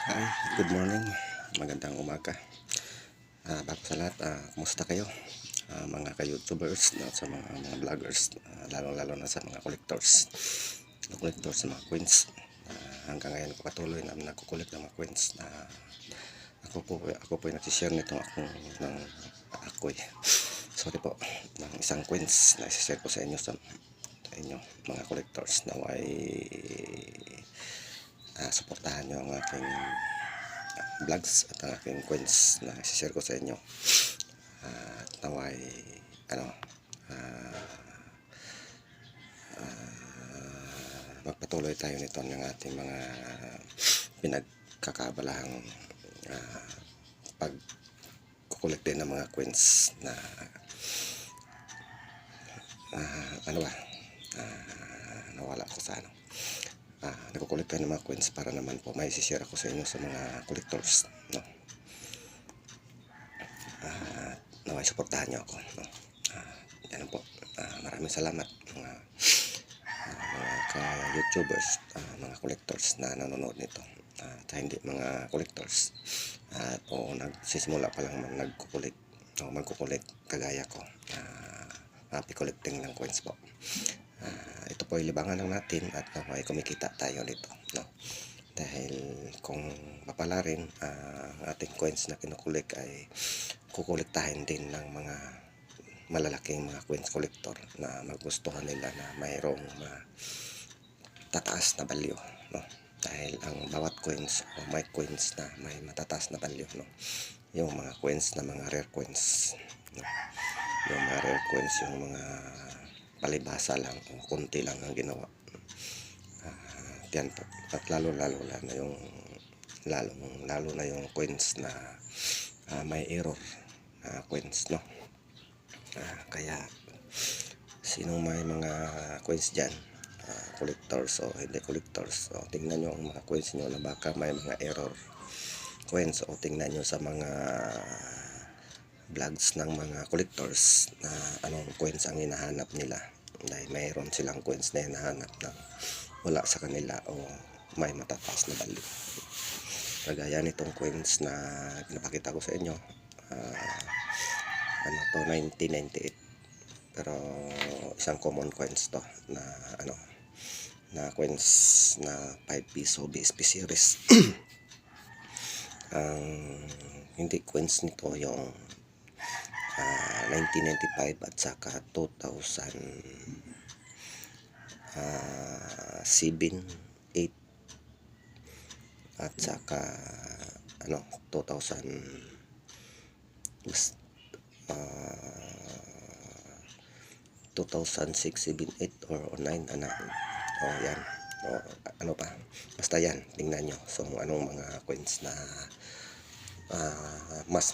Hi, good morning. Magandang umaga. Bago sa lahat, kumusta kayo? Mga ka-YouTubers, sa mga vloggers, lalo-lalo na sa mga collectors. Collectors sa mga coins. Hanggang ngayon ko patuloy na nagkukulit ng mga coins. Ako po yung nagsishare nito sorry po, ng isang coins na isishare ko sa inyo inyo mga collectors na suportahan nyo ang aking vlogs at ang aking coins na isishare ko sa inyo at naway magpatuloy tayo nito ng ating mga pinagkakabalahang pagkukulit din ng mga coins na nawala ko sa nagkukulit tayo ng mga coins para naman po may isishare ako sa inyo sa mga collectors, no? Naway suportahan nyo ako, no? Yan po. Maraming salamat mga ka-YouTubers, mga collectors na nanonood nito at hindi mga collectors o nagsisimula pa lang nagkukulit o magkukulit kagaya ko, happy collecting ng coins po. Ito po ay libangan lang natin at may kumikita tayo dito, no? Dahil kung papala rin ang ating coins na kinukulik ay kukuliktahin din ng mga malalaking mga coins collector na magustuhan nila na mayroong tataas na value, no? Dahil ang bawat coins o may coins na may matataas na value, no? Yung mga coins na mga rare coins, no? Yung mga rare coins, yung mga palibasa lang o kunti lang ang ginawa, yan po. At lalo na yung coins na may error coins, no? Kaya sinong may mga coins dyan, collectors o hindi collectors, tingnan nyo ang mga coins nyo na baka may mga error coins, o tingnan nyo sa mga vlogs ng mga collectors na anong coins ang hinahanap nila, dahil mayroon silang coins na hinahanap na wala sa kanila o may matataas na value. Kagaya nitong coins na pinapakita ko sa inyo, 1998, pero isang common coins to na na coins na 5 piso BSP series. Ang hindi coins nito yung 1995 at saka 2007, 8 at saka 2006, 7, 8 or 9, yan, basta yan, tingnan nyo. So anong mga coins na mas